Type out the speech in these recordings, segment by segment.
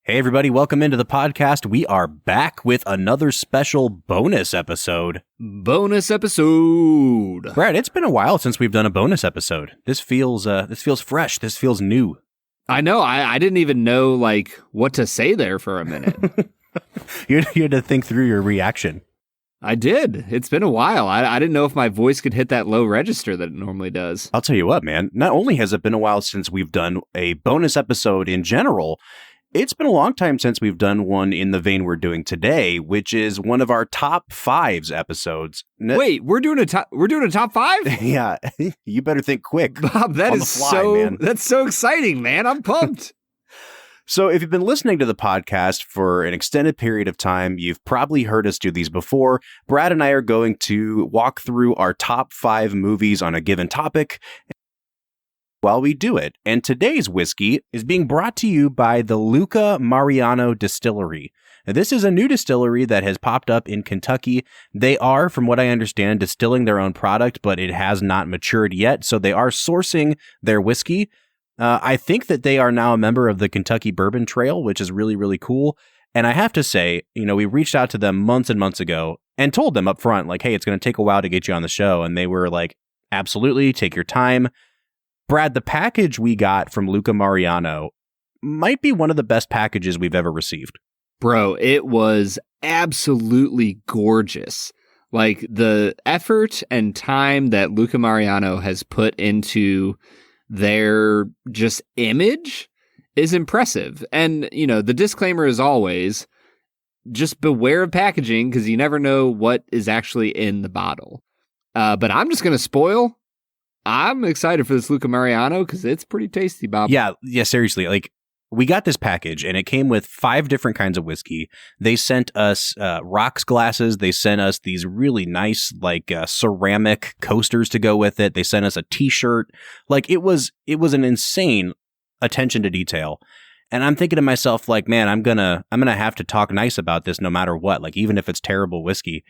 Hey everybody, welcome into the podcast. We are back with another special bonus episode. Bonus episode. Brad, it's been a while since we've done a bonus episode. This feels fresh. This feels new. I know. I didn't even know what to say there for a minute. You had to think through your reaction. I did. It's been a while. I didn't know if my voice could hit that low register that it normally does. I'll tell you what, man. Not only has it been a while since we've done a bonus episode in general, it's been a long time since we've done one in the vein we're doing today, which is one of our top fives episodes. Wait, we're doing a top five? Yeah, you better think quick. Bob, that's so exciting, man. I'm pumped. So if you've been listening to the podcast for an extended period of time, you've probably heard us do these before. Brad and I are going to walk through our top 5 movies on a given topic while we do it. And today's whiskey is being brought to you by the Luca Mariano Distillery. Now, this is a new distillery that has popped up in Kentucky. They are, from what I understand, distilling their own product, but it has not matured yet. So they are sourcing their whiskey. I think that they are now a member of the Kentucky Bourbon Trail, which is really, really cool. And I have to say, we reached out to them months and months ago and told them up front, hey, it's going to take a while to get you on the show. And they were like, absolutely, take your time. Brad, the package we got from Luca Mariano might be one of the best packages we've ever received. Bro, it was absolutely gorgeous. The effort and time that Luca Mariano has put into their just image is impressive. And, the disclaimer is always just beware of packaging because you never know what is actually in the bottle. But I'm just going to spoil. I'm excited for this Luca Mariano because it's pretty tasty, Bob. Yeah, seriously. We got this package and it came with 5 different kinds of whiskey. They sent us rocks glasses. They sent us these really nice ceramic coasters to go with it. They sent us a t-shirt. It was an insane attention to detail. And I'm thinking to myself, man, I'm gonna have to talk nice about this no matter what, even if it's terrible whiskey.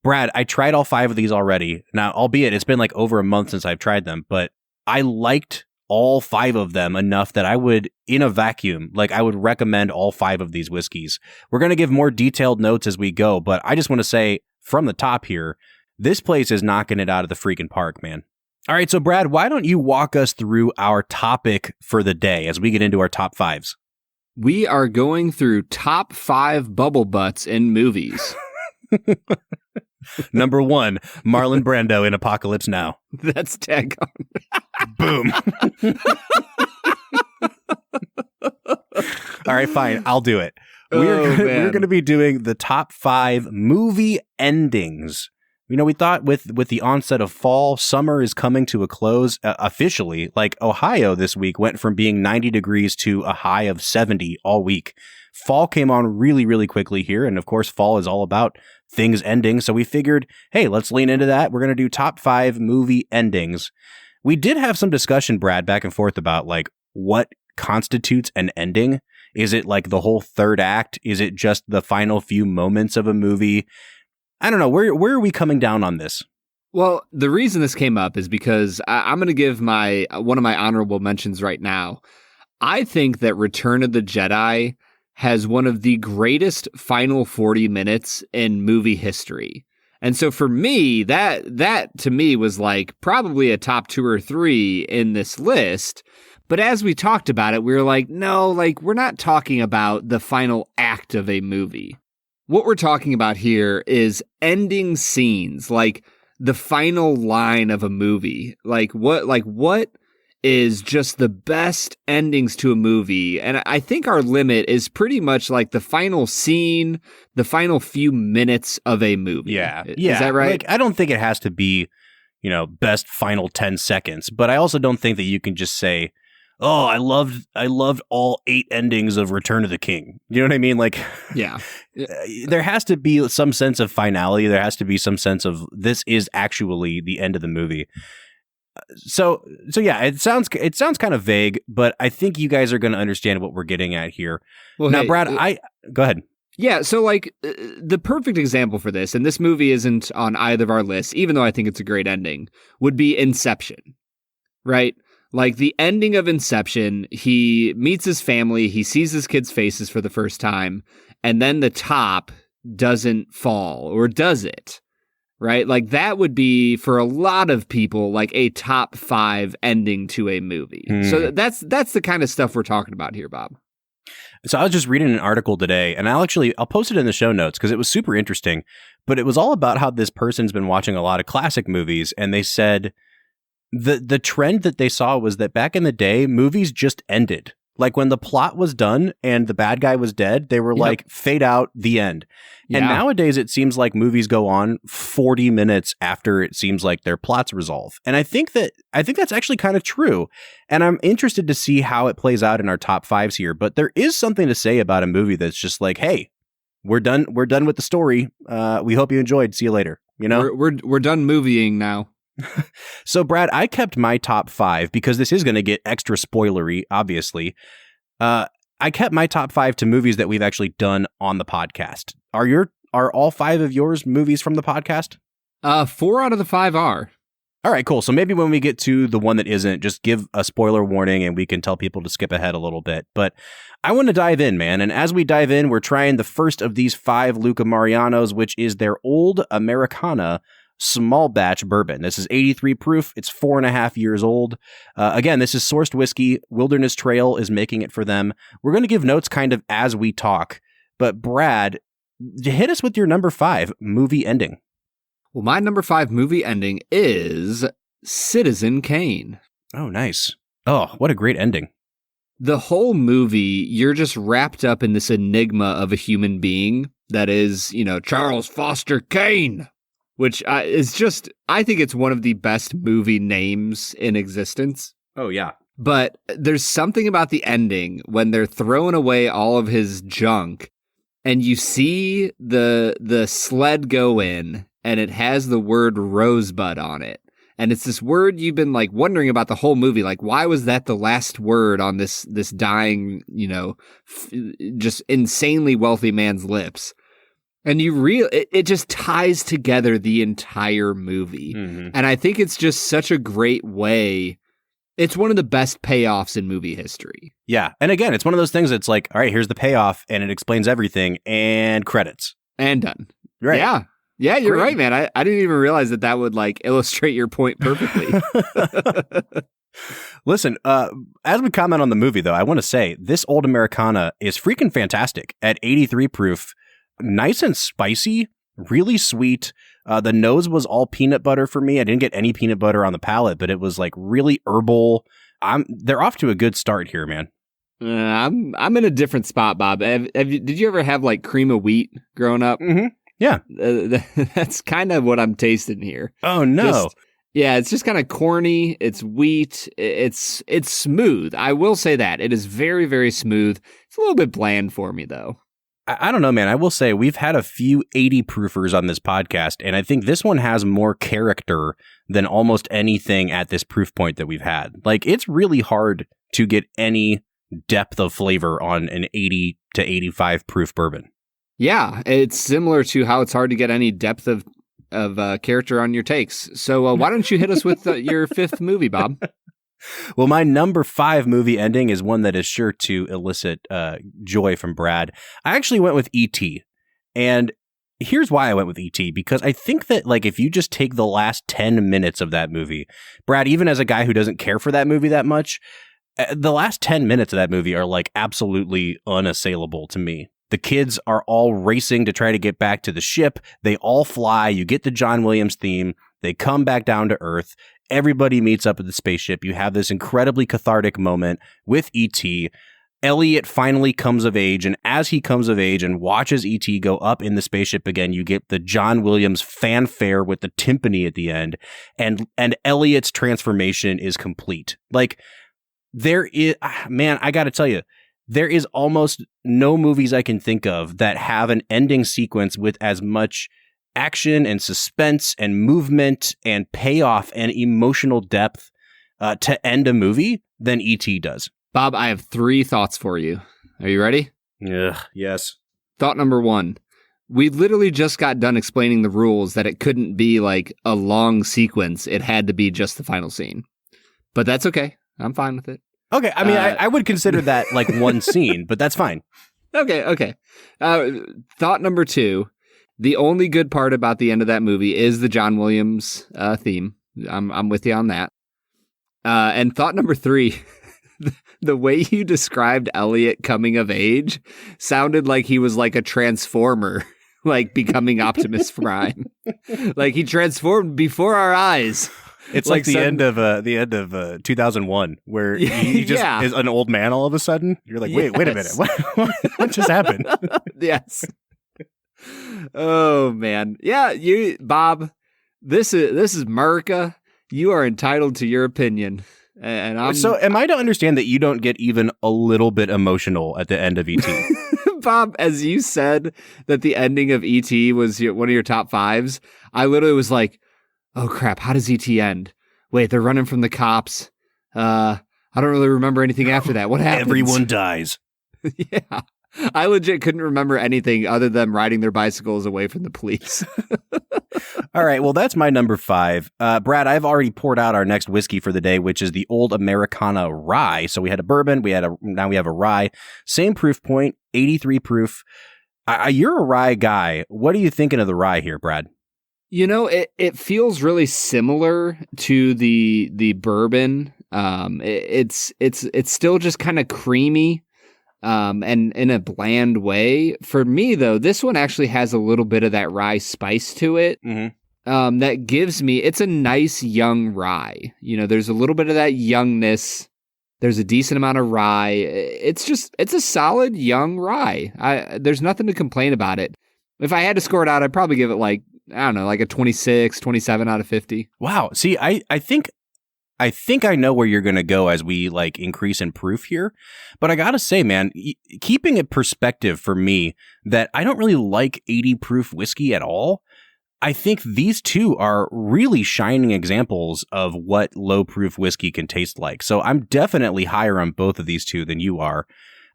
Brad, I tried all 5 of these already. Now, albeit it's been over a month since I've tried them, but I liked all 5 of them enough that I would, in a vacuum, I would recommend all 5 of these whiskeys. We're going to give more detailed notes as we go, but I just want to say from the top here, this place is knocking it out of the freaking park, man. All right, so Brad, why don't you walk us through our topic for the day as we get into our top 5s? We are going through top 5 bubble butts in movies. Number 1, Marlon Brando in Apocalypse Now. That's tag on. Boom. All right, fine. I'll do it. We're going to be doing the top 5 movie endings. We thought with the onset of fall, summer is coming to a close officially. Ohio this week went from being 90 degrees to a high of 70 all week. Fall came on really, really quickly here. And of course, fall is all about things ending. So we figured, hey, let's lean into that. We're going to do top 5 movie endings. We did have some discussion, Brad, back and forth about what constitutes an ending. Is it the whole third act? Is it just the final few moments of a movie? I don't know. Where are we coming down on this? Well, the reason this came up is because I'm going to give one of my honorable mentions right now. I think that Return of the Jedi has one of the greatest final 40 minutes in movie history. And so for me, that to me was probably a top 2 or 3 in this list. But as we talked about it, we were no, we're not talking about the final act of a movie. What we're talking about here is ending scenes, the final line of a movie. What is just the best endings to a movie. And I think our limit is pretty much the final scene, the final few minutes of a movie. Yeah. Is that right? I don't think it has to be, best final 10 seconds, but I also don't think that you can just say, oh, I loved all 8 endings of Return of the King. You know what I mean? Yeah. There has to be some sense of finality. There has to be some sense of this is actually the end of the movie. So yeah, it sounds kind of vague, but I think you guys are going to understand what we're getting at here. Well, now, hey, Brad, go ahead. Yeah, so the perfect example for this, and this movie isn't on either of our lists, even though I think it's a great ending, would be Inception, right? Like the ending of Inception, he meets his family, he sees his kids' faces for the first time, and then the top doesn't fall, or does it? Right? Like that would be, for a lot of people, like a top 5 ending to a movie. So that's the kind of stuff we're talking about here, Bob. So I was just reading an article today, and I'll post it in the show notes because it was super interesting, but it was all about how this person's been watching a lot of classic movies, and they said the trend that they saw was that back in the day, movies just ended. Like when the plot was done and the bad guy was dead, they were like, fade out, the end. And nowadays it seems like movies go on 40 minutes after it seems like their plots resolve. And I think that's actually kind of true. And I'm interested to see how it plays out in our top 5s here. But there is something to say about a movie that's just like, hey, we're done with the story. We hope you enjoyed. See you later. You know, we're done movieing now. So, Brad, I kept my top 5 because this is going to get extra spoilery, obviously. I kept my top 5 to movies that we've actually done on the podcast. Are all 5 of yours movies from the podcast? 4 out of the 5 are. All right, cool. So maybe when we get to the one that isn't, just give a spoiler warning and we can tell people to skip ahead a little bit. But I want to dive in, man. And as we dive in, we're trying the first of these 5 Luca Marianos, which is their Old Americana small batch bourbon. This is 83 proof. It's 4.5 years old. Again, this is sourced whiskey. Wilderness Trail is making it for them. We're going to give notes kind of as we talk. But Brad, hit us with your number 5 movie ending. Well, my number 5 movie ending is Citizen Kane. Oh, nice. Oh, what a great ending. The whole movie, you're just wrapped up in this enigma of a human being that is, Charles Foster Kane. Which is just, I think it's one of the best movie names in existence. Oh, yeah. But there's something about the ending when they're throwing away all of his junk and you see the sled go in and it has the word Rosebud on it. And it's this word you've been like wondering about the whole movie. Like, why was that the last word on this dying, just insanely wealthy man's lips? And it just ties together the entire movie. Mm-hmm. And I think it's just such a great way. It's one of the best payoffs in movie history. Yeah. And again, it's one of those things that's like, all right, here's the payoff and it explains everything and credits. And done. Right. Yeah. Yeah, you're right, man. I didn't even realize that would like illustrate your point perfectly. Listen, as we comment on the movie, though, I want to say this Old Americana is freaking fantastic at 83 proof. Nice and spicy, really sweet. The nose was all peanut butter for me. I didn't get any peanut butter on the palate, but it was like really herbal. They're off to a good start here, man. I'm in a different spot, Bob. Did you ever have like cream of wheat growing up? Mm-hmm. Yeah. That's kind of what I'm tasting here. Oh, no. It's just kind of corny. It's wheat. It's smooth. I will say that. It is very, very smooth. It's a little bit bland for me, though. I don't know, man. I will say we've had a few 80 proofers on this podcast, and I think this one has more character than almost anything at this proof point that we've had. Like, it's really hard to get any depth of flavor on an 80 to 85 proof bourbon. Yeah, it's similar to how it's hard to get any depth of character on your takes. So why don't you hit us with your 5th movie, Bob? Well, my number 5 movie ending is one that is sure to elicit joy from Brad. I actually went with E.T. And here's why I went with E.T. Because I think that, like, if you just take the last 10 minutes of that movie, Brad, even as a guy who doesn't care for that movie that much, the last 10 minutes of that movie are, like, absolutely unassailable to me. The kids are all racing to try to get back to the ship. They all fly. You get the John Williams theme. They come back down to Earth. Everybody meets up at the spaceship. You have this incredibly cathartic moment with E.T. Elliot finally comes of age, and as he comes of age and watches E.T. go up in the spaceship again, you get the John Williams fanfare with the timpani at the end, and Elliot's transformation is complete. Like, there is, man, I gotta tell you, there is almost no movies I can think of that have an ending sequence with as much action and suspense and movement and payoff and emotional depth to end a movie than E.T. does. Bob, I have 3 thoughts for you. Are you ready? Yes. Thought number 1. We literally just got done explaining the rules that it couldn't be like a long sequence. It had to be just the final scene. But that's okay. I'm fine with it. Okay, I mean, I would consider that like one scene, but that's fine. Okay. Thought number 2. The only good part about the end of that movie is the John Williams theme. I'm with you on that. And thought number 3, the way you described Elliot coming of age sounded like he was like a transformer, like becoming Optimus Prime. Like he transformed before our eyes. It's like the end of 2001, where he just is an old man all of a sudden. You're like, wait a minute, what just happened? Yes. Oh man, yeah, Bob. This is America. You are entitled to your opinion, and I'm. So, am I to understand that you don't get even a little bit emotional at the end of E.T.? Bob, as you said that the ending of E.T. was one of your top 5s, I literally was like, oh crap, how does E.T. end? Wait, they're running from the cops. I don't really remember anything after that. What happens? Everyone dies. Yeah. I legit couldn't remember anything other than riding their bicycles away from the police. All right, well, that's my number 5. Brad, I've already poured out our next whiskey for the day, which is the Old Americana Rye. So we had a bourbon, now we have a rye. Same proof point, 83 proof. You're a rye guy. What are you thinking of the rye here, Brad? You know, it feels really similar to the bourbon. It's still just kind of creamy, and in a bland way. For me, though, this one actually has a little bit of that rye spice to it. Mm-hmm. That gives me, it's a nice young rye. You know, there's a little bit of that youngness. There's a decent amount of rye. It's a solid young rye. There's nothing to complain about it. If I had to score it out, I'd probably give it like, I don't know, like a 26, 27 out of 50. Wow. See, I think I know where you're going to go as we like increase in proof here. But I got to say, man, keeping it perspective for me that I don't really like 80 proof whiskey at all. I think these two are really shining examples of what low proof whiskey can taste like. So I'm definitely higher on both of these two than you are.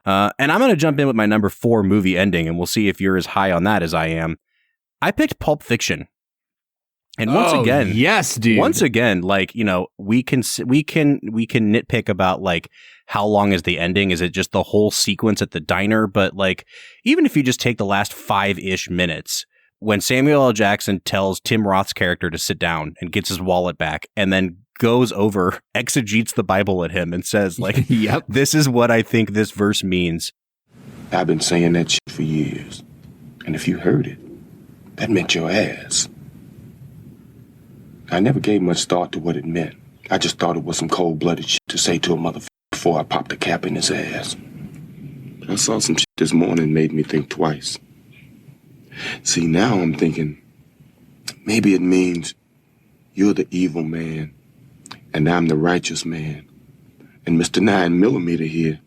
And I'm going to jump in with my number 4 movie ending, and we'll see if you're as high on that as I am. I picked Pulp Fiction. And once again, yes, dude. Once again, like, you know, we can nitpick about like how long is the ending? Is it just the whole sequence at the diner? But like, even if you just take the last 5-ish minutes, when Samuel L. Jackson tells Tim Roth's character to sit down and gets his wallet back, and then goes over, exegetes the Bible at him and says, like, yep, this is what I think this verse means. I've been saying that shit for years. And if you heard it, that meant your ass. I never gave much thought to what it meant. I just thought it was some cold-blooded shit to say to a motherfucker before I popped a cap in his ass. But I saw some shit this morning made me think twice. See, now I'm thinking, maybe it means you're the evil man, and I'm the righteous man. And Mr. 9mm here,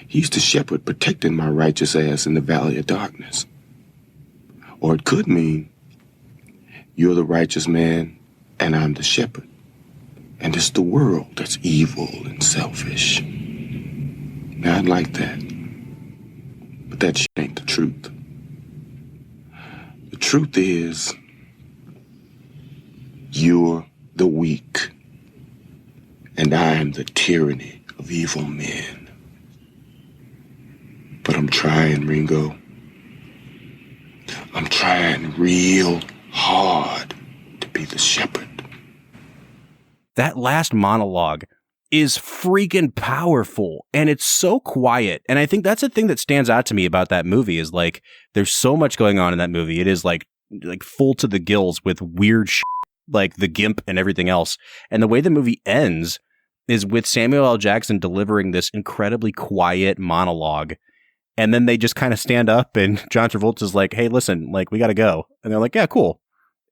he's the shepherd protecting my righteous ass in the valley of darkness. Or it could mean you're the righteous man, and I'm the shepherd. And it's the world that's evil and selfish. Now, I'd like that. But that shit ain't the truth. The truth is, you're the weak, and I'm the tyranny of evil men. But I'm trying, Ringo. I'm trying real hard to be the shepherd. That last monologue is freaking powerful, and it's so quiet. And I think that's the thing that stands out to me about that movie is like, there's so much going on in that movie. It is like full to the gills with weird shit, like the Gimp and everything else. And the way the movie ends is with Samuel L. Jackson delivering this incredibly quiet monologue. And then they just kind of stand up and John Travolta's like, hey, listen, like, we got to go. And they're like, yeah, cool.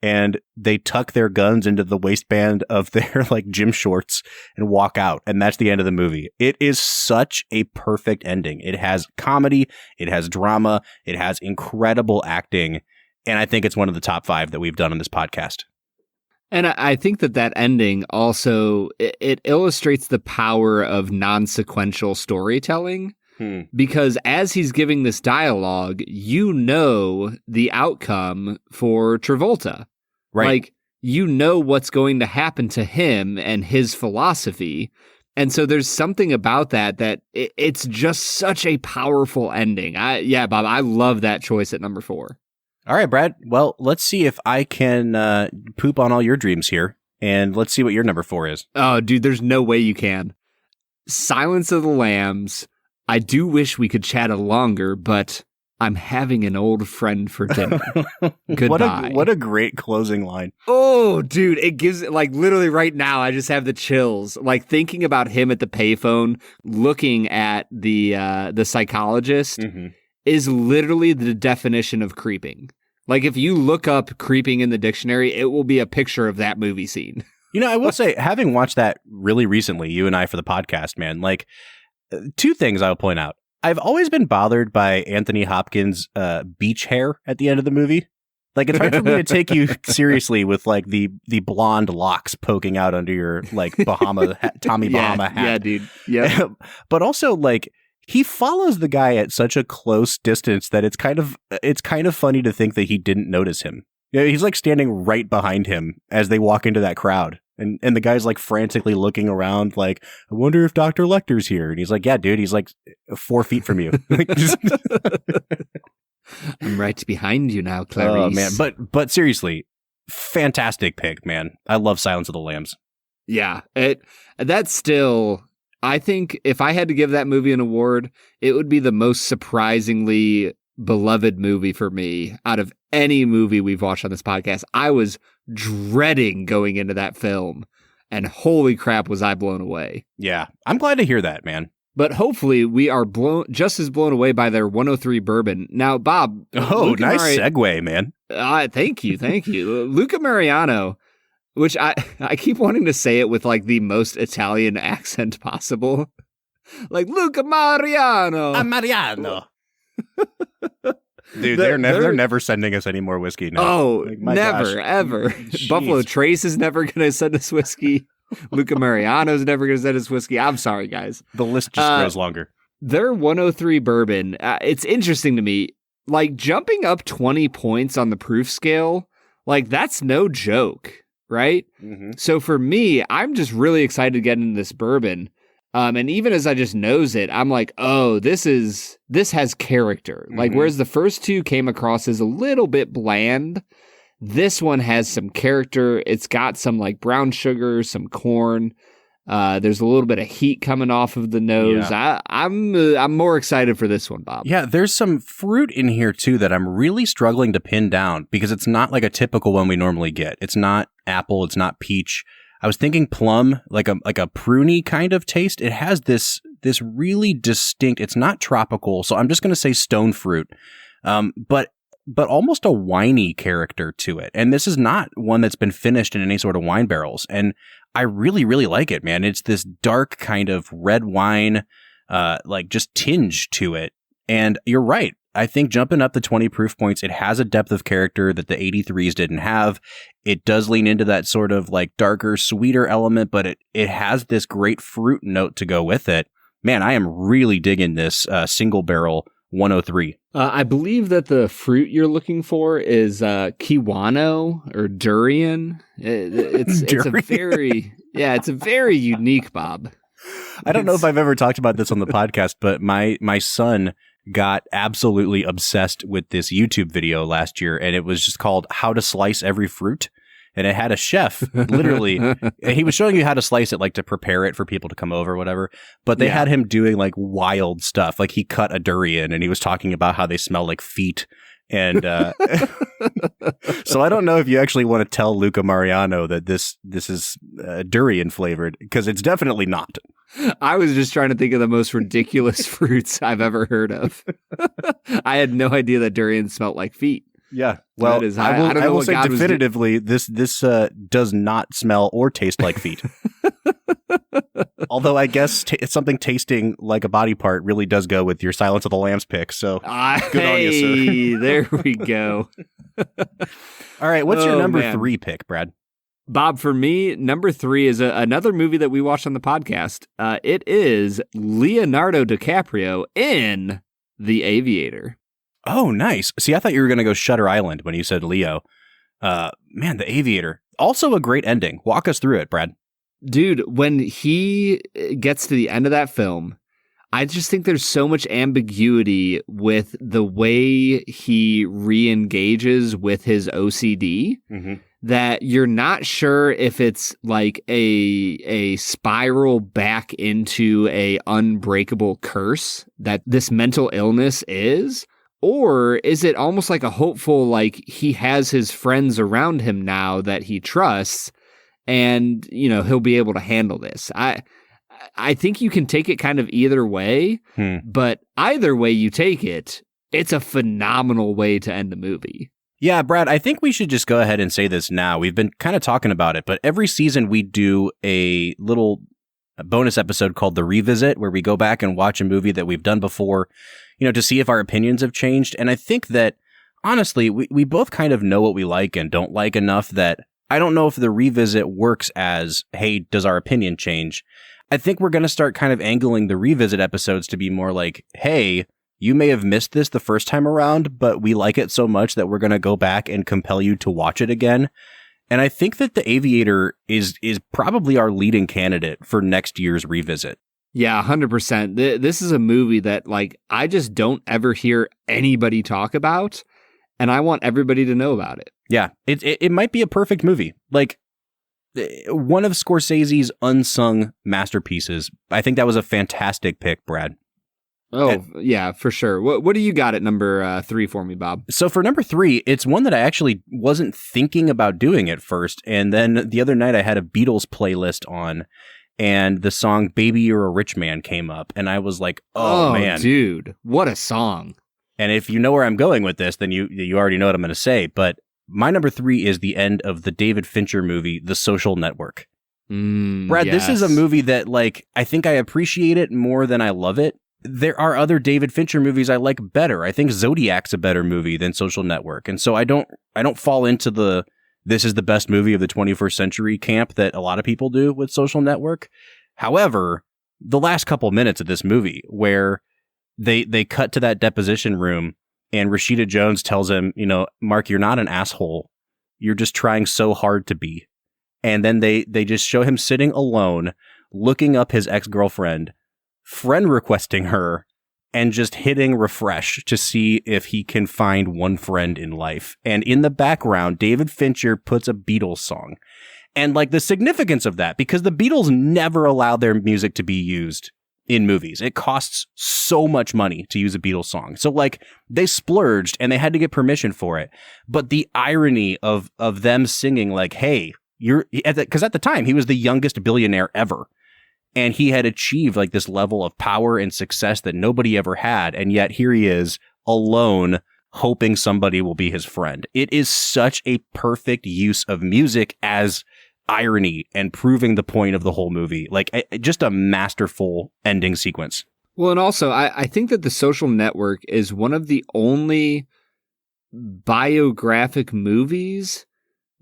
And they tuck their guns into the waistband of their like gym shorts and walk out. And that's the end of the movie. It is such a perfect ending. It has comedy. It has drama. It has incredible acting. And I think it's one of the top 5 that we've done on this podcast. And I think that ending also, it illustrates the power of non-sequential storytelling. Because as he's giving this dialogue, you know the outcome for Travolta. Right. Like, you know what's going to happen to him and his philosophy. And so there's something about that it's just such a powerful ending. Bob, I love that choice at number 4. All right, Brad. Well, let's see if I can poop on all your dreams here. And let's see what your number 4 is. Oh, dude, there's no way you can. Silence of the Lambs. I do wish we could chat longer, but I'm having an old friend for dinner. Goodbye. What a great closing line. Oh, dude, it gives like literally right now. I just have the chills. Like thinking about him at the payphone, looking at the psychologist is literally the definition of creeping. Like if you look up creeping in the dictionary, it will be a picture of that movie scene. You know, I will say, having watched that really recently, you and I for the podcast, man, like 2 things I'll point out. I've always been bothered by Anthony Hopkins' beach hair at the end of the movie. Like, it's hard for me to take you seriously with, like, the blonde locks poking out under your, like, Bahama Tommy Bahama hat. Yeah, dude. Yeah. But also, like, he follows the guy at such a close distance that it's kind of funny to think that he didn't notice him. Yeah, he's, like, standing right behind him as they walk into that crowd. And the guy's like frantically looking around like, I wonder if Dr. Lecter's here. And he's like, yeah, dude, he's like 4 feet from you. I'm right behind you now, Clarice. Oh, man. But seriously, fantastic pick, man. I love Silence of the Lambs. Yeah, that's still, I think if I had to give that movie an award, it would be the most surprisingly beloved movie for me out of any movie we've watched on this podcast. I was dreading going into that film, and holy crap was I blown away. Yeah, I'm glad to hear that, man. But hopefully we are just as blown away by their 103 bourbon. Now, Bob. Oh, nice segue, man. Thank you. Luca Mariano, which I keep wanting to say it with like the most Italian accent possible. Like, Luca Mariano. Mariano. Dude, they're never sending us any more whiskey now. Oh, like, never, gosh. Ever. Jeez. Buffalo Trace is never going to send us whiskey. Luca Mariano's never going to send us whiskey. I'm sorry, guys. The list just grows longer. Their 103 bourbon, it's interesting to me. Like, jumping up 20 points on the proof scale, like, that's no joke, right? Mm-hmm. So for me, I'm just really excited to get into this bourbon. And even as I just nose it, I'm like, oh, this has character. Mm-hmm. Like, whereas the first 2 came across as a little bit bland, this one has some character. It's got some like brown sugar, some corn. There's a little bit of heat coming off of the nose. Yeah. I'm more excited for this one, Bob. Yeah, there's some fruit in here too that I'm really struggling to pin down because it's not like a typical one we normally get. It's not apple. It's not peach. I was thinking plum, like a pruny kind of taste. It has this really distinct. It's not tropical, so I'm just going to say stone fruit, but almost a winey character to it. And this is not one that's been finished in any sort of wine barrels. And I really, really like it, man. It's this dark kind of red wine, like just tinge to it. And you're right. I think jumping up the 20 proof points, it has a depth of character that the 83s didn't have. It does lean into that sort of like darker, sweeter element, but it has this great fruit note to go with it. Man, I am really digging this single barrel 103. I believe that the fruit you're looking for is kiwano or durian. It's a very unique, Bob. I don't know if I've ever talked about this on the podcast, but my son got absolutely obsessed with this YouTube video last year, and it was just called How to Slice Every Fruit. And it had a chef, literally, he was showing you how to slice it, like to prepare it for people to come over or whatever. But they had him doing like wild stuff. Like he cut a durian and he was talking about how they smell like feet. And so I don't know if you actually want to tell Luca Mariano that this is durian flavored, because it's definitely not. I was just trying to think of the most ridiculous fruits I've ever heard of. I had no idea that durian smelled like feet. Yeah, well, I will say definitively, this does not smell or taste like feet. Although I guess something tasting like a body part really does go with your Silence of the Lambs pick. So good on you, sir. There we go. All right, what's your number 3 pick, Brad? Bob, for me, number 3 is another movie that we watched on the podcast. It is Leonardo DiCaprio in The Aviator. Oh, nice. See, I thought you were going to go Shutter Island when you said Leo. Man, The Aviator. Also a great ending. Walk us through it, Brad. Dude, when he gets to the end of that film, I just think there's so much ambiguity with the way he re-engages with his OCD that you're not sure if it's like a spiral back into a unbreakable curse that this mental illness is, or is it almost like a hopeful, like he has his friends around him now that he trusts and, you know, he'll be able to handle this. I think you can take it kind of either way, but either way you take it, it's a phenomenal way to end the movie. Yeah, Brad, I think we should just go ahead and say this now. We've been kind of talking about it, but every season we do a little bonus episode called The Revisit, where we go back and watch a movie that we've done before, you know, to see if our opinions have changed. And I think that, honestly, we both kind of know what we like and don't like enough that I don't know if The Revisit works as, hey, does our opinion change? I think we're going to start kind of angling the Revisit episodes to be more like, hey, you may have missed this the first time around, but we like it so much that we're going to go back and compel you to watch it again. And I think that The Aviator is probably our leading candidate for next year's Revisit. Yeah, 100%. This is a movie that, like, I just don't ever hear anybody talk about, and I want everybody to know about it. Yeah, it might be a perfect movie. Like, one of Scorsese's unsung masterpieces. I think that was a fantastic pick, Brad. Oh, yeah, for sure. What do you got at number 3 for me, Bob? So for number 3, it's one that I actually wasn't thinking about doing at first. And then the other night I had a Beatles playlist on and the song Baby You're a Rich Man came up. And I was like, oh man. Dude, what a song. And if you know where I'm going with this, then you already know what I'm going to say. But my number 3 is the end of the David Fincher movie, The Social Network. Brad, yes. This is a movie that, like, I think I appreciate it more than I love it. There are other David Fincher movies I like better. I think Zodiac's a better movie than Social Network. And so I don't fall into the this is the best movie of the 21st century camp that a lot of people do with Social Network. However, the last couple minutes of this movie where they cut to that deposition room and Rashida Jones tells him, you know, Mark, you're not an asshole. You're just trying so hard to be. And then they just show him sitting alone, looking up his ex-girlfriend, friend requesting her, and just hitting refresh to see if he can find one friend in life. And in the background, David Fincher puts a Beatles song. And like the significance of that, because the Beatles never allow their music to be used in movies. It costs so much money to use a Beatles song. So like they splurged and they had to get permission for it. But the irony of them singing like, hey, because at the time he was the youngest billionaire ever. And he had achieved like this level of power and success that nobody ever had. And yet here he is alone, hoping somebody will be his friend. It is such a perfect use of music as irony and proving the point of the whole movie. Like just a masterful ending sequence. Well, and also I think that The Social Network is one of the only biographic movies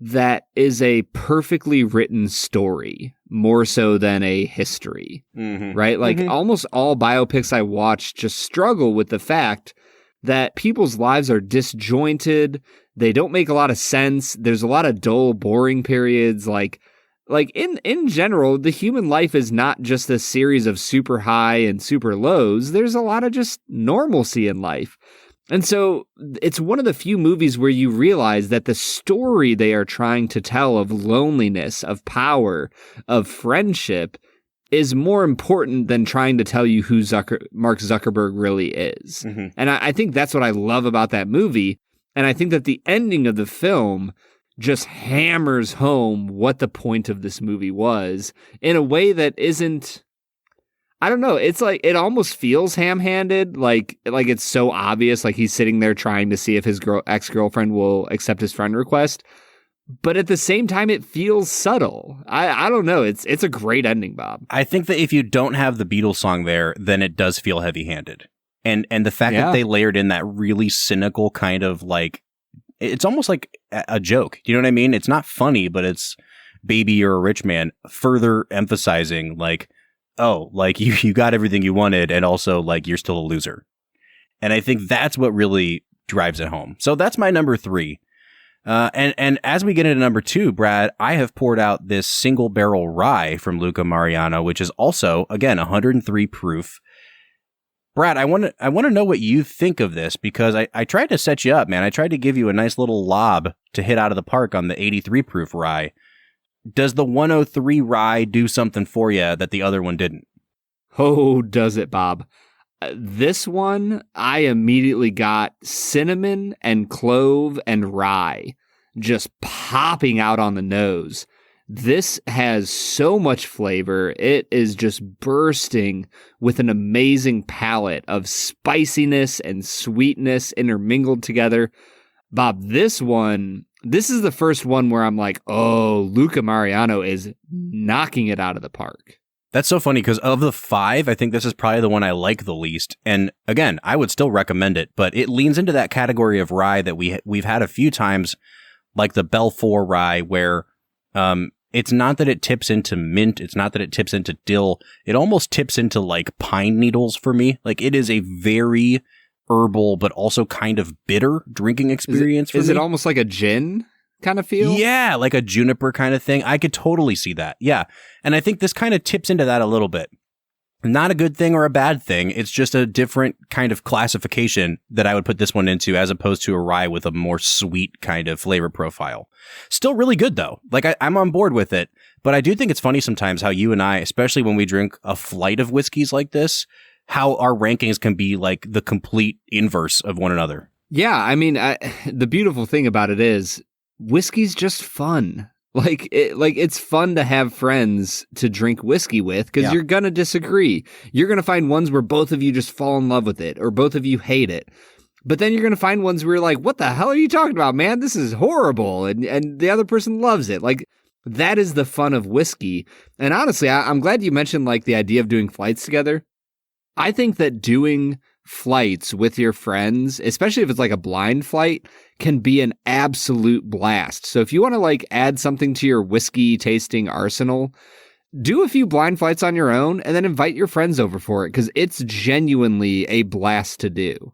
that is a perfectly written story, more so than a history, right? Like almost all biopics I watch just struggle with the fact that people's lives are disjointed. They don't make a lot of sense. There's a lot of dull, boring periods. Like in general, the human life is not just a series of super high and super lows. There's a lot of just normalcy in life. And so it's one of the few movies where you realize that the story they are trying to tell of loneliness, of power, of friendship is more important than trying to tell you who Mark Zuckerberg really is. And I think that's what I love about that movie. And I think that the ending of the film just hammers home what the point of this movie was in a way that isn't, I don't know. It's like, it almost feels ham-handed, like it's so obvious, like he's sitting there trying to see if his ex-girlfriend will accept his friend request. But at the same time, it feels subtle. I don't know. It's a great ending, Bob. I think that if you don't have the Beatles song there, then it does feel heavy-handed. And the fact that they layered in that really cynical kind of like, it's almost like a joke. Do you know what I mean? It's not funny, but it's Baby You're a Rich Man, further emphasizing like, oh, like you got everything you wanted, and also like you're still a loser. And I think that's what really drives it home. So that's my number 3. And as we get into number 2, Brad, I have poured out this single barrel rye from Luca Mariano, which is also, again, 103 proof. Brad, I want to know what you think of this, because I tried to set you up, man. I tried to give you a nice little lob to hit out of the park on the 83 proof rye. Does the 103 rye do something for you that the other one didn't? Oh, does it, Bob? This one, I immediately got cinnamon and clove and rye just popping out on the nose. This has so much flavor. It is just bursting with an amazing palette of spiciness and sweetness intermingled together. Bob, this is the first one where I'm like, oh, Luca Mariano is knocking it out of the park. That's so funny, because of the 5, I think this is probably the one I like the least. And again, I would still recommend it, but it leans into that category of rye that we've had a few times, like the Belfour rye, where it's not that it tips into mint, it's not that it tips into dill, it almost tips into like pine needles for me. Like, it is a very herbal, but also kind of bitter drinking experience for me. Is it almost like a gin kind of feel? Yeah, like a juniper kind of thing. I could totally see that. Yeah. And I think this kind of tips into that a little bit. Not a good thing or a bad thing. It's just a different kind of classification that I would put this one into, as opposed to a rye with a more sweet kind of flavor profile. Still really good, though. Like, I'm on board with it. But I do think it's funny sometimes how you and I, especially when we drink a flight of whiskeys like this, how our rankings can be like the complete inverse of one another. Yeah, I mean, the beautiful thing about it is whiskey's just fun. Like it's fun to have friends to drink whiskey with, because you're going to disagree. You're going to find ones where both of you just fall in love with it, or both of you hate it. But then you're going to find ones where you're like, what the hell are you talking about, man? This is horrible. And the other person loves it. Like, that is the fun of whiskey. And honestly, I'm glad you mentioned like the idea of doing flights together. I think that doing flights with your friends, especially if it's like a blind flight, can be an absolute blast. So if you want to like add something to your whiskey tasting arsenal, do a few blind flights on your own and then invite your friends over for it, because it's genuinely a blast to do.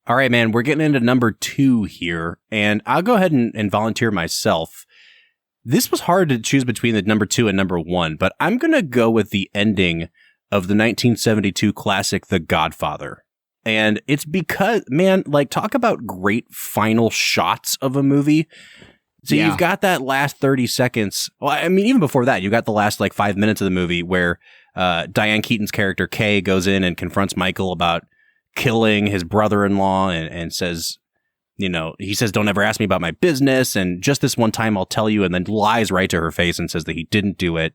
All right, man, we're getting into number 2 here, and I'll go ahead and volunteer myself. This was hard to choose between the number 2 and number 1, but I'm going to go with the ending of the 1972 classic, The Godfather. And it's because, man, like, talk about great final shots of a movie. So you've got that last 30 seconds. Well, I mean, even before that, you got the last like 5 minutes of the movie where Diane Keaton's character Kay goes in and confronts Michael about killing his brother-in-law and says, you know, he says, don't ever ask me about my business. And just this one time I'll tell you, and then lies right to her face and says that he didn't do it.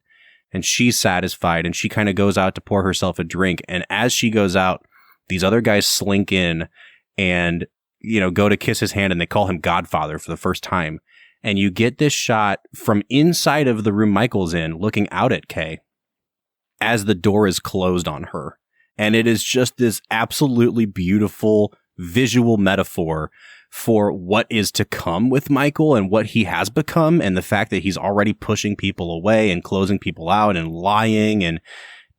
And she's satisfied, and she kind of goes out to pour herself a drink. And as she goes out, these other guys slink in and, you know, go to kiss his hand, and they call him Godfather for the first time. And you get this shot from inside of the room Michael's in, looking out at Kay as the door is closed on her. And it is just this absolutely beautiful visual metaphor for what is to come with Michael and what he has become, and the fact that he's already pushing people away and closing people out and lying. And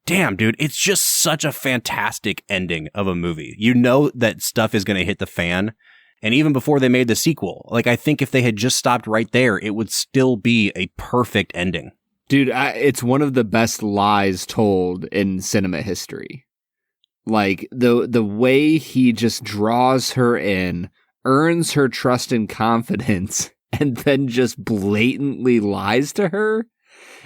damn, dude, it's just such a fantastic ending of a movie. You know that stuff is going to hit the fan. And even before they made the sequel, like, I think if they had just stopped right there, it would still be a perfect ending. Dude, it's one of the best lies told in cinema history. Like, the way he just draws her in, earns her trust and confidence, and then just blatantly lies to her.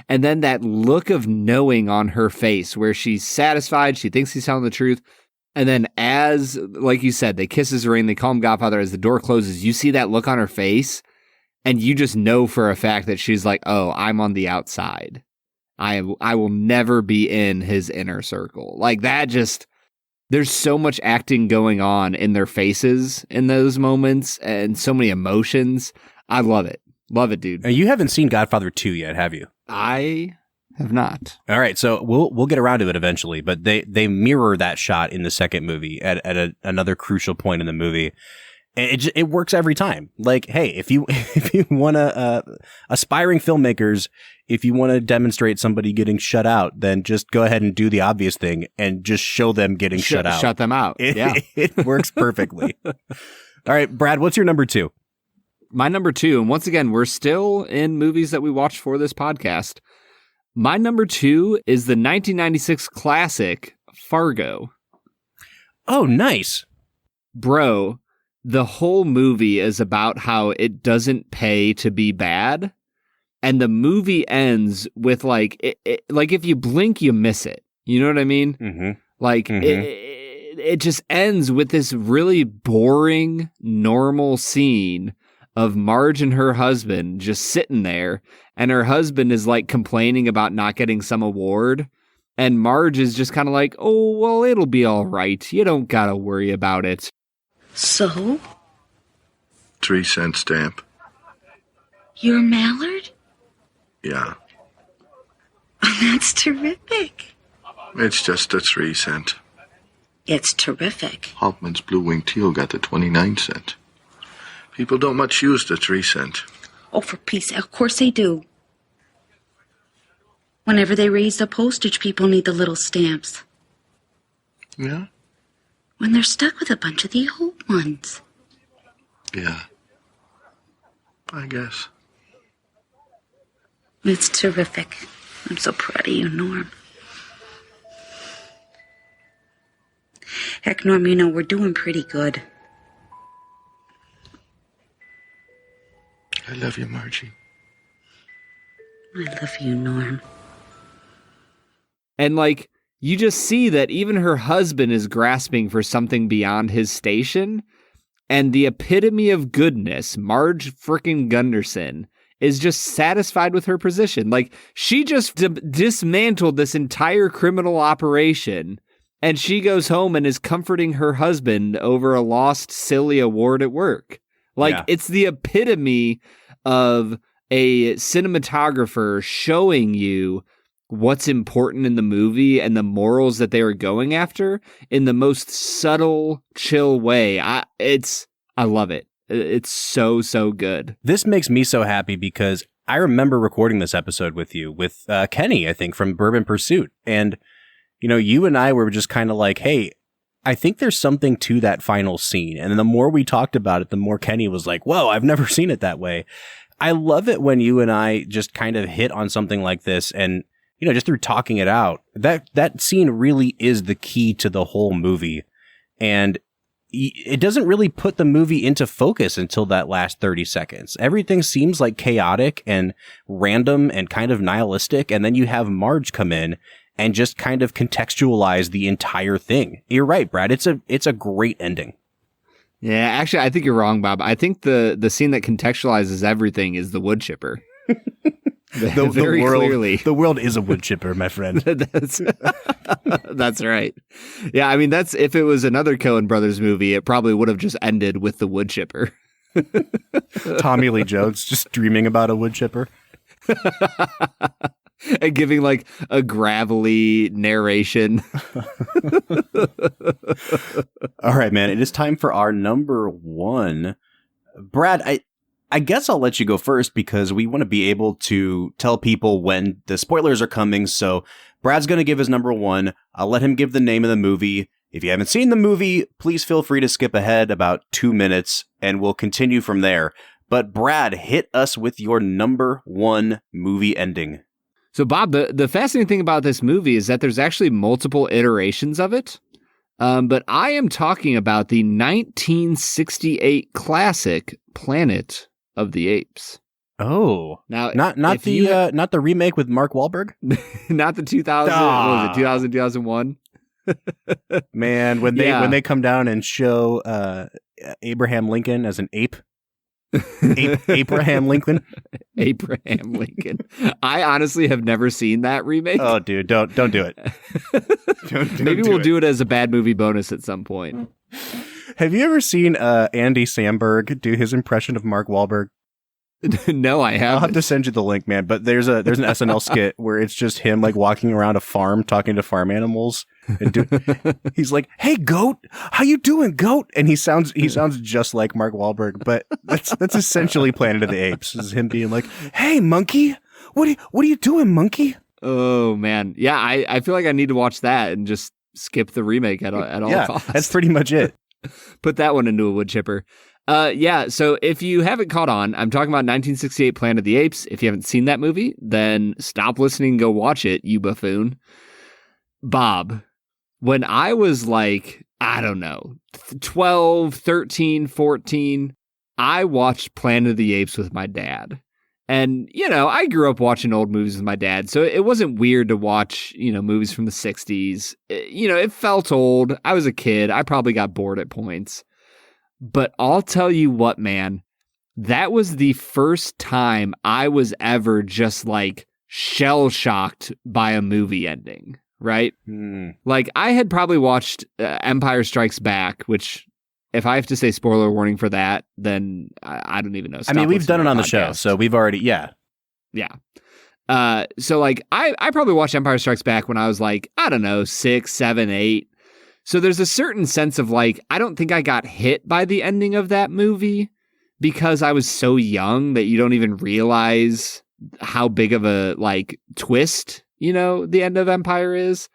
And then that look of knowing on her face where she's satisfied, she thinks he's telling the truth. And then as, like you said, they kiss his ring, they call him Godfather. As the door closes, you see that look on her face, and you just know for a fact that she's like, oh, I'm on the outside. I will never be in his inner circle. Like, that just... There's so much acting going on in their faces in those moments, and so many emotions. I love it. Love it, dude. You haven't seen Godfather 2 yet, have you? I have not. All right, so we'll get around to it eventually, but they mirror that shot in the second movie at another crucial point in the movie. It works every time. Like, hey, if you want to aspiring filmmakers, if you want to demonstrate somebody getting shut out, then just go ahead and do the obvious thing and just show them getting shut out. Shut them out. Yeah, it works perfectly. All right, Brad, what's your number 2? My number 2, and once again, we're still in movies that we watched for this podcast. My number 2 is the 1996 classic Fargo. Oh, nice. Bro, the whole movie is about how it doesn't pay to be bad. And the movie ends with like if you blink, you miss it. You know what I mean? Mm-hmm. Like it just ends with this really boring, normal scene of Marge and her husband just sitting there. And her husband is like complaining about not getting some award. And Marge is just kind of like, oh, well, it'll be all right. You don't got to worry about it. So? 3-cent stamp. You're Mallard? Yeah. That's terrific. It's just a 3-cent. It's terrific. Hoffman's Blue Wing Teal got the 29-cent. People don't much use the 3-cent. Oh, for peace, of course they do. Whenever they raise the postage, people need the little stamps. Yeah? When they're stuck with a bunch of the old ones. Yeah. I guess. It's terrific. I'm so proud of you, Norm. Heck, Norm, you know, we're doing pretty good. I love you, Margie. I love you, Norm. And like, you just see that even her husband is grasping for something beyond his station. And the epitome of goodness, Marge frickin' Gunderson, is just satisfied with her position. Like, she just dismantled this entire criminal operation. And she goes home and is comforting her husband over a lost, silly award at work. Like, It's the epitome of a cinematographer showing you what's important in the movie and the morals that they were going after in the most subtle, chill way. I love it. It's so, so good. This makes me so happy because I remember recording this episode with you, with Kenny, I think, from Bourbon Pursuit. And, you know, you and I were just kind of like, hey, I think there's something to that final scene. And the more we talked about it, the more Kenny was like, whoa, I've never seen it that way. I love it when you and I just kind of hit on something like this and, you know, just through talking it out, that scene really is the key to the whole movie. And it doesn't really put the movie into focus until that last 30 seconds. Everything seems like chaotic and random and kind of nihilistic. And then you have Marge come in and just kind of contextualize the entire thing. You're right, Brad. It's a great ending. Yeah, actually, I think you're wrong, Bob. I think the scene that contextualizes everything is the wood chipper. Very clearly. The world is a wood chipper, my friend. That's right. Yeah, I mean, if it was another Coen Brothers movie, it probably would have just ended with the wood chipper. Tommy Lee Jones just dreaming about a wood chipper. And giving like a gravelly narration. All right, man. It is time for our number one. Brad, I guess I'll let you go first because we want to be able to tell people when the spoilers are coming. So Brad's going to give his number one. I'll let him give the name of the movie. If you haven't seen the movie, please feel free to skip ahead about 2 minutes and we'll continue from there. But Brad, hit us with your number one movie ending. So Bob, the fascinating thing about this movie is that there's actually multiple iterations of it. But I am talking about the 1968 classic Planet of the Apes. Oh, now not the remake with Mark Wahlberg, not the 2000. What was it? 2000, 2001. Man, when they come down and show Abraham Lincoln as an ape. Abraham Lincoln. Abraham Lincoln. I honestly have never seen that remake. Oh, dude, don't do it. Maybe we'll do it as a bad movie bonus at some point. Have you ever seen Andy Samberg do his impression of Mark Wahlberg? No, I haven't. I'll have to send you the link, man. But there's an SNL skit where it's just him like walking around a farm talking to farm animals. And he's like, "Hey, goat, how you doing, goat?" And he sounds just like Mark Wahlberg. But that's essentially Planet of the Apes. Is him being like, "Hey, monkey, what are you doing, monkey?" Oh man, yeah. I feel like I need to watch that and just skip the remake at all costs. That's pretty much it. Put that one into a wood chipper. Yeah, so if you haven't caught on, I'm talking about 1968 Planet of the Apes. If you haven't seen that movie, then stop listening and go watch it, you buffoon. Bob, when I was like, I don't know, 12, 13, 14, I watched Planet of the Apes with my dad. And, you know, I grew up watching old movies with my dad, so it wasn't weird to watch, you know, movies from the 60s. You know, it felt old. I was a kid. I probably got bored at points. But I'll tell you what, man, that was the first time I was ever just like shell-shocked by a movie ending, right? Like, I had probably watched Empire Strikes Back, which, if I have to say spoiler warning for that, then I don't even know. I mean, we've done it on the show, so we've already, yeah. So, like, I probably watched Empire Strikes Back when I was like, I don't know, 6, 7, 8. So there's a certain sense of like, I don't think I got hit by the ending of that movie because I was so young that you don't even realize how big of a like twist, you know, the end of Empire is.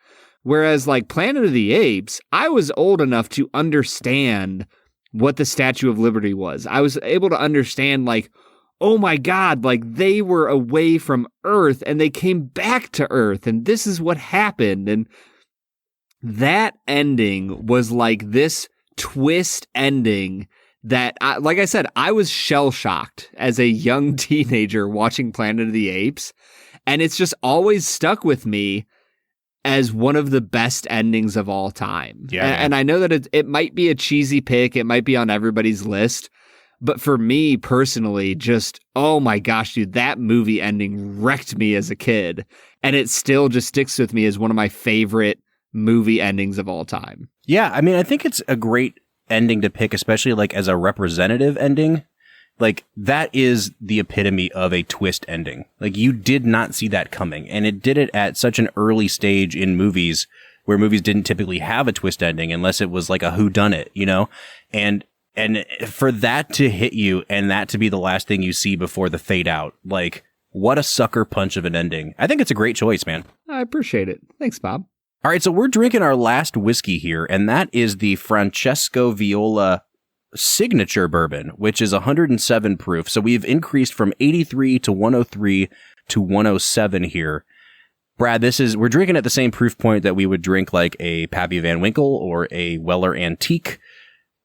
Whereas like Planet of the Apes, I was old enough to understand what the Statue of Liberty was. I was able to understand like, oh my God, like they were away from Earth and they came back to Earth and this is what happened. And that ending was like this twist ending that, like I said, I was shell-shocked as a young teenager watching Planet of the Apes, and it's just always stuck with me as one of the best endings of all time. Yeah, and I know that it might be a cheesy pick, it might be on everybody's list, but for me personally, just, oh my gosh, dude, that movie ending wrecked me as a kid, and it still just sticks with me as one of my favorite movie endings of all time. Yeah, I mean, I think it's a great ending to pick, especially like as a representative ending. Like, that is the epitome of a twist ending. Like, you did not see that coming, and it did it at such an early stage in movies where movies didn't typically have a twist ending unless it was like a whodunit, you know? And for that to hit you and that to be the last thing you see before the fade out, like, what a sucker punch of an ending. I think it's a great choice, man. I appreciate it. Thanks, Bob. All right, so we're drinking our last whiskey here, and that is the Francesco Viola Signature Bourbon, which is 107 proof. So we've increased from 83 to 103 to 107 here. Brad, we're drinking at the same proof point that we would drink like a Pappy Van Winkle or a Weller Antique.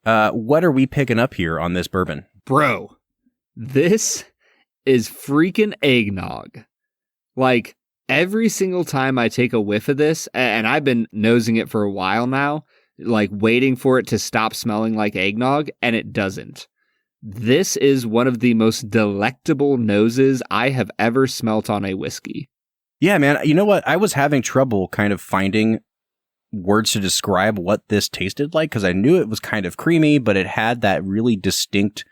What are we picking up here on this bourbon? Bro, this is freaking eggnog. Like, every single time I take a whiff of this, and I've been nosing it for a while now, like waiting for it to stop smelling like eggnog, and it doesn't. This is one of the most delectable noses I have ever smelt on a whiskey. Yeah, man. You know what? I was having trouble kind of finding words to describe what this tasted like because I knew it was kind of creamy, but it had that really distinct,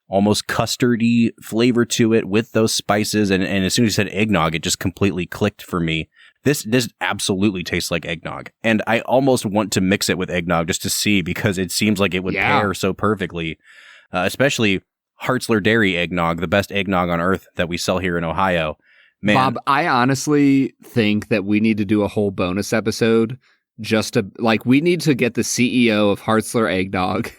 almost custardy flavor to it with those spices. And as soon as you said eggnog, it just completely clicked for me. This absolutely tastes like eggnog. And I almost want to mix it with eggnog just to see because it seems like it would pair so perfectly, especially Hartzler Dairy eggnog, the best eggnog on earth that we sell here in Ohio. Man. Bob, I honestly think that we need to do a whole bonus episode just to, like, we need to get the CEO of Hartzler Eggnog.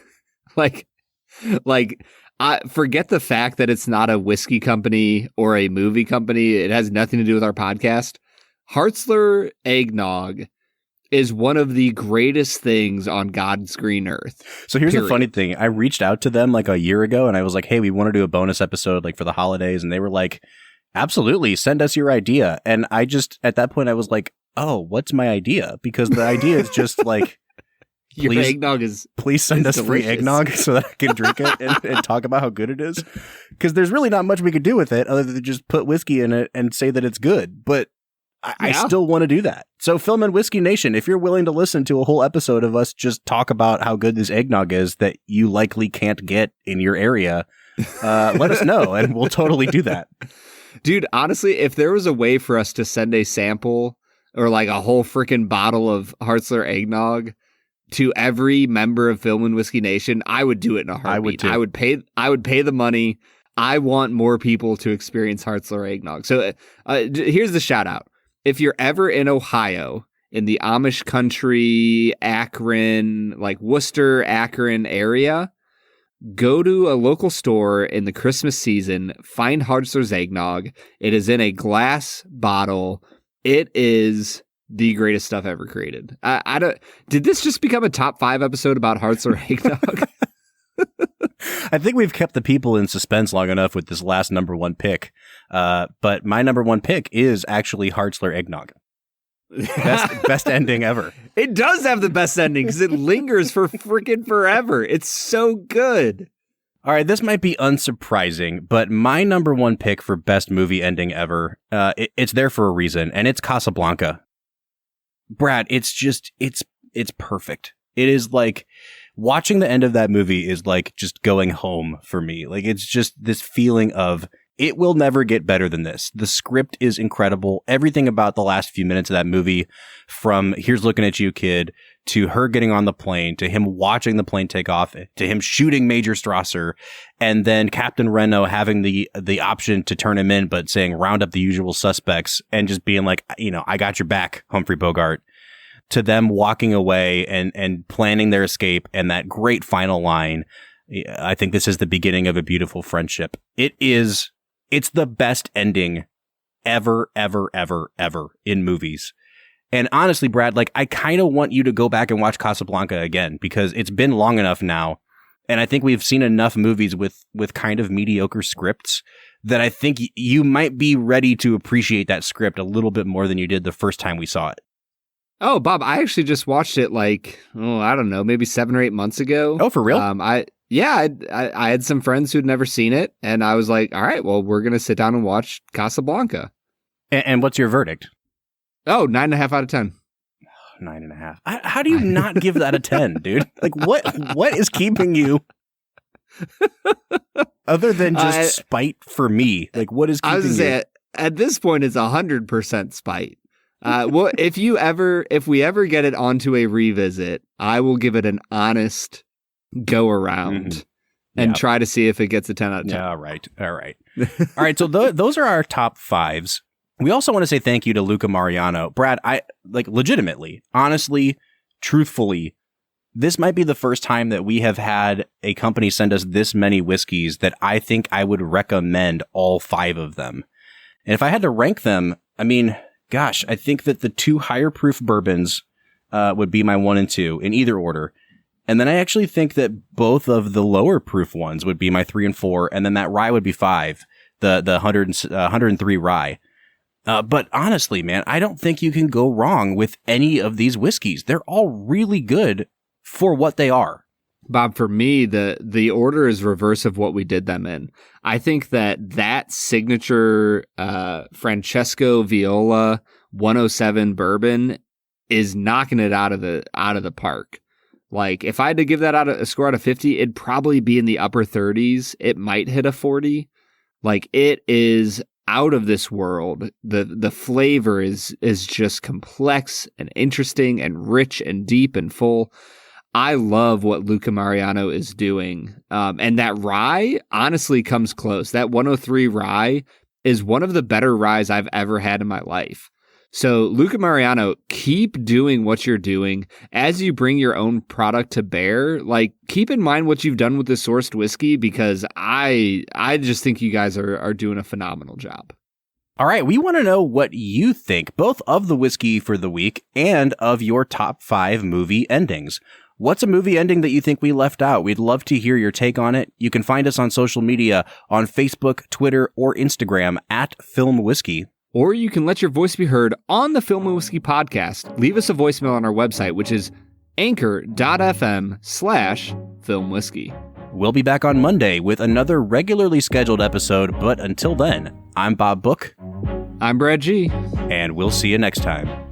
Forget the fact that it's not a whiskey company or a movie company. It has nothing to do with our podcast. Hartzler Eggnog is one of the greatest things on God's green earth. So here's the funny thing. I reached out to them like a year ago and I was like, hey, we want to do a bonus episode like for the holidays. And they were like, absolutely, send us your idea. And I just, at that point, I was like, oh, what's my idea? Because the idea is just like, your eggnog please send us delicious. Free eggnog so that I can drink it and talk about how good it is. Because there's really not much we could do with it other than just put whiskey in it and say that it's good. But I still want to do that. So Film and Whiskey Nation, if you're willing to listen to a whole episode of us just talk about how good this eggnog is that you likely can't get in your area, let us know and we'll totally do that. Dude, honestly, if there was a way for us to send a sample or like a whole freaking bottle of Hartzler eggnog to every member of Film and Whiskey Nation, I would do it in a heartbeat. I would too. I would pay the money. I want more people to experience Hartzler eggnog. So here's the shout out. If you're ever in Ohio, in the Amish country, Akron, like Worcester, Akron area, go to a local store in the Christmas season, find Hartzler's eggnog. It is in a glass bottle. It is the greatest stuff ever created. I don't. Did this just become a top 5 episode about Hartzler eggnog? I think we've kept the people in suspense long enough with this last number 1 pick. But my number 1 pick is actually Hartzler eggnog. Best ending ever. It does have the best ending because it lingers for freaking forever. It's so good. All right, this might be unsurprising, but my number 1 pick for best movie ending ever, it's there for a reason, and it's Casablanca. Brad, it's perfect. It is like watching the end of that movie is like just going home for me. Like it's just this feeling of it will never get better than this. The script is incredible. Everything about the last few minutes of that movie, from here's looking at you, kid, to her getting on the plane, to him watching the plane take off, to him shooting Major Strasser, and then Captain Reno having the option to turn him in, but saying round up the usual suspects and just being like, I got your back, Humphrey Bogart, to them walking away and planning their escape. And that great final line, I think this is the beginning of a beautiful friendship. It's the best ending ever, ever, ever, ever in movies. And honestly, Brad, like I kind of want you to go back and watch Casablanca again because it's been long enough now. And I think we've seen enough movies with kind of mediocre scripts that I think you might be ready to appreciate that script a little bit more than you did the first time we saw it. Oh, Bob, I actually just watched it I don't know, maybe 7 or 8 months ago. Oh, for real? I had some friends who'd never seen it, and I was like, all right, well, we're going to sit down and watch Casablanca. And what's your verdict? Oh, 9.5 out of 10. 9.5. How do you not give that a 10, dude? Like, what is keeping you, other than just spite for me? Like, what is keeping you? I was saying, at this point, it's 100% spite. Well, if we ever get it onto a revisit, I will give it an honest go around and try to see if it gets a 10 out of 10. Yeah, all right. All right. So those are our top 5s. We also want to say thank you to Luca Mariano. Brad, I legitimately, honestly, truthfully, this might be the first time that we have had a company send us this many whiskeys that I think I would recommend all 5 of them. And if I had to rank them, I mean, gosh, I think that the 2 higher proof bourbons would be my 1 and 2 in either order. And then I actually think that both of the lower proof ones would be my 3 and 4. And then that rye would be 5, the 103 rye. But honestly, man, I don't think you can go wrong with any of these whiskeys. They're all really good for what they are. Bob, for me, the order is reverse of what we did them in. I think that signature Francesco Viola 107 bourbon is knocking it out of the park. Like, if I had to give that a score out of 50, it'd probably be in the upper 30s. It might hit a 40. Like, it is out of this world. The flavor is just complex and interesting and rich and deep and full. I love what Luca Mariano is doing. And that rye honestly comes close. That 103 rye is one of the better ryes I've ever had in my life. So Luca Mariano, keep doing what you're doing as you bring your own product to bear. Like, keep in mind what you've done with the sourced whiskey, because I just think you guys are doing a phenomenal job. All right, we want to know what you think, both of the whiskey for the week and of your top 5 movie endings. What's a movie ending that you think we left out? We'd love to hear your take on it. You can find us on social media on Facebook, Twitter, or Instagram at Film Whiskey. Or you can let your voice be heard on the Film and Whiskey podcast. Leave us a voicemail on our website, which is anchor.fm/filmwhiskey. We'll be back on Monday with another regularly scheduled episode, but until then, I'm Bob Book. I'm Brad G. And we'll see you next time.